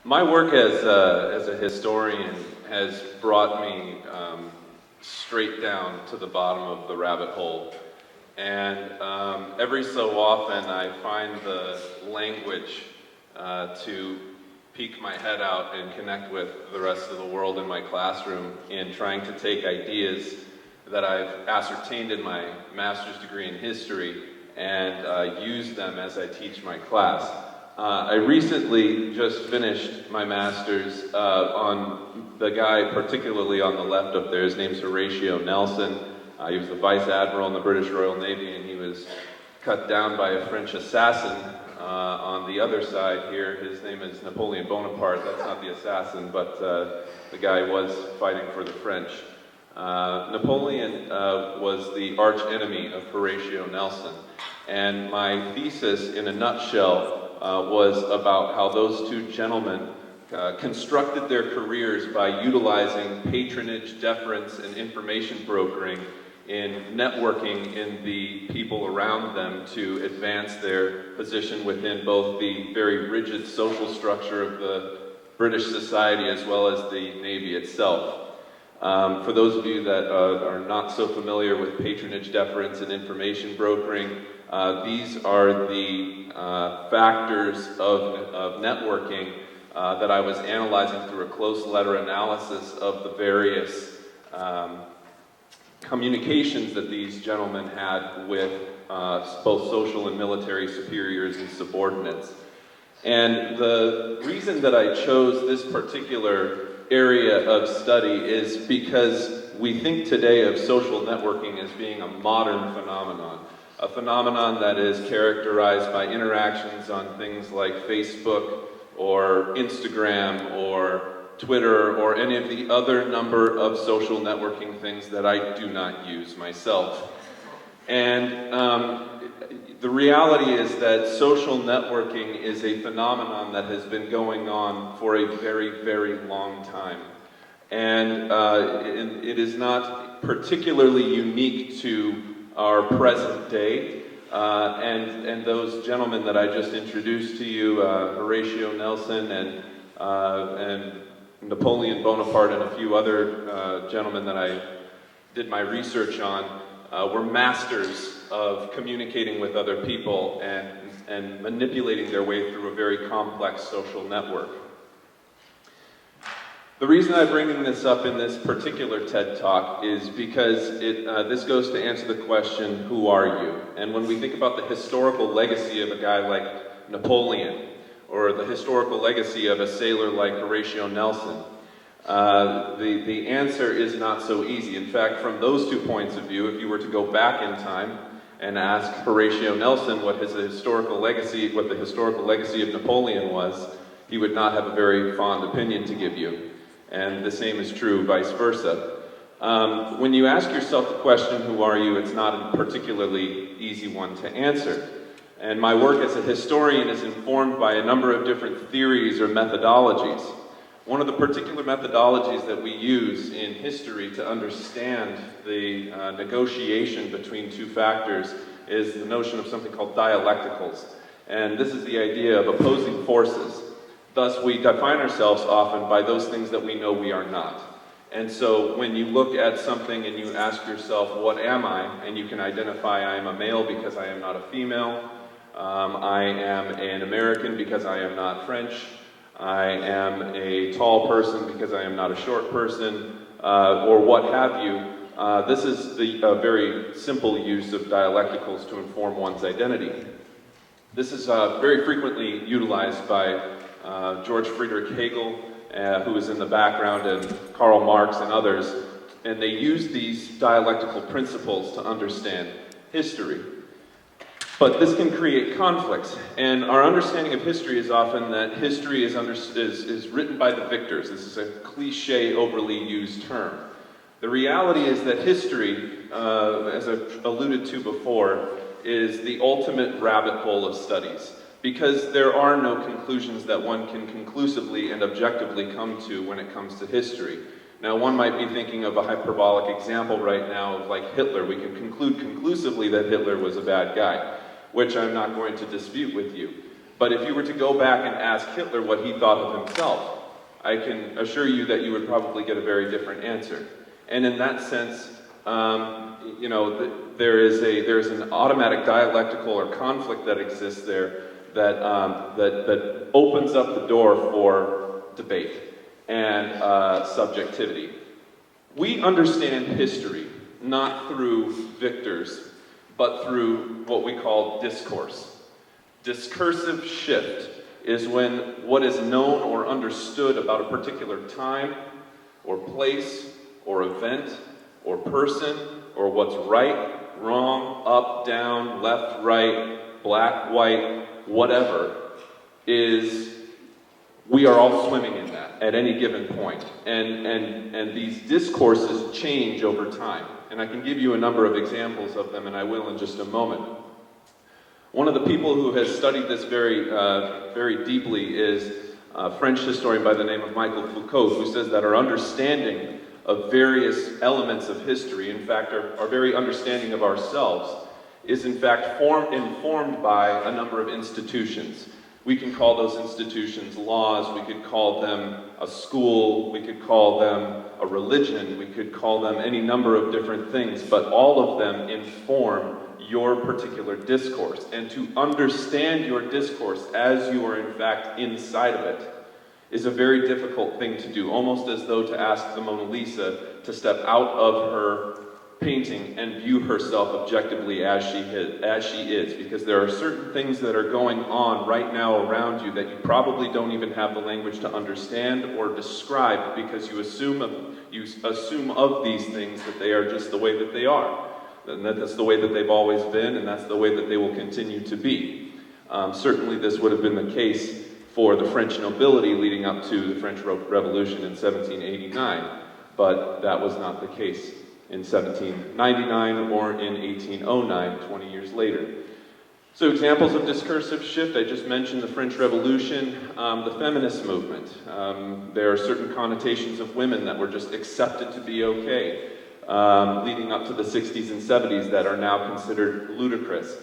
My work as a historian has brought me straight down to the bottom of the rabbit hole. And every so often I find the language to peek my head out and connect with the rest of the world in my classroom in trying to take ideas that I've ascertained in my master's degree in history and use them as I teach my class. I recently just finished my master's on the guy particularly on the left up there. His name's Horatio Nelson. He was the Vice Admiral in the British Royal Navy, and he was cut down by a French assassin. On the other side here, his name is Napoleon Bonaparte. That's not the assassin, but the guy was fighting for the French. Napoleon was the arch enemy of Horatio Nelson, and my thesis in a nutshell was about how those two gentlemen constructed their careers by utilizing patronage, deference, and information brokering in networking in the people around them to advance their position within both the very rigid social structure of the British society as well as the Navy itself. For those of you that are not so familiar with patronage, deference, and information brokering, these are the factors of networking that I was analyzing through a close letter analysis of the various communications that these gentlemen had with both social and military superiors and subordinates. And the reason that I chose this particular area of study is because we think today of social networking as being a modern phenomenon. A phenomenon that is characterized by interactions on things like Facebook or Instagram or Twitter or any of the other number of social networking things that I do not use myself. And the reality is that social networking is a phenomenon that has been going on for a very, very long time. And it is not particularly unique to our present day. And those gentlemen that I just introduced to you, Horatio Nelson and Napoleon Bonaparte and a few other gentlemen that I did my research on, were masters of communicating with other people and manipulating their way through a very complex social network. The reason I'm bringing this up in this particular TED Talk is because this goes to answer the question, who are you? And when we think about the historical legacy of a guy like Napoleon, or the historical legacy of a sailor like Horatio Nelson, the answer is not so easy. In fact, from those 2 points of view, if you were to go back in time and ask Horatio Nelson what the historical legacy of Napoleon was, he would not have a very fond opinion to give you. And the same is true vice versa. When you ask yourself the question, who are you, it's not a particularly easy one to answer. And my work as a historian is informed by a number of different theories or methodologies. One of the particular methodologies that we use in history to understand the negotiation between two factors is the notion of something called dialecticals. And this is the idea of opposing forces. Thus, we define ourselves often by those things that we know we are not. And so when you look at something and you ask yourself, what am I? And you can identify, I am a male because I am not a female. I am an American because I am not French. I am a tall person because I am not a short person, or what have you. This is the very simple use of dialecticals to inform one's identity. This is very frequently utilized by George Friedrich Hegel, who is in the background, and Karl Marx and others, and they use these dialectical principles to understand history. But this can create conflicts, and our understanding of history is often that history is written by the victors. This is a cliche, overly used term. The reality is that history, as I've alluded to before, is the ultimate rabbit hole of studies, because there are no conclusions that one can conclusively and objectively come to when it comes to history. Now, one might be thinking of a hyperbolic example right now of like Hitler. We can conclude conclusively that Hitler was a bad guy, which I'm not going to dispute with you. But if you were to go back and ask Hitler what he thought of himself, I can assure you that you would probably get a very different answer. And in that sense, you know, there is an automatic dialectical or conflict that exists there that opens up the door for debate and subjectivity. We understand history not through victors, but through what we call discourse. Discursive shift is when what is known or understood about a particular time or place or event or person or what's right, wrong, up, down, left, right, black, white, whatever, is we are all swimming in that at any given point. And these discourses change over time. And I can give you a number of examples of them, and I will in just a moment. One of the people who has studied this very deeply is a French historian by the name of Michael Foucault, who says that our understanding of various elements of history, in fact, our very understanding of ourselves, is in fact informed by a number of institutions. We can call those institutions laws, we could call them a school, we could call them a religion, we could call them any number of different things, but all of them inform your particular discourse. And to understand your discourse as you are in fact inside of it is a very difficult thing to do, almost as though to ask the Mona Lisa to step out of her painting and view herself objectively as she is, because there are certain things that are going on right now around you that you probably don't even have the language to understand or describe, because you assume of these things that they are just the way that they are, and that's the way that they've always been, and that's the way that they will continue to be. Certainly this would have been the case for the French nobility leading up to the French Revolution in 1789, but that was not the case in 1799 or in 1809, 20 years later. So examples of discursive shift, I just mentioned the French Revolution, the feminist movement. There are certain connotations of women that were just accepted to be okay, leading up to the 60s and 70s that are now considered ludicrous.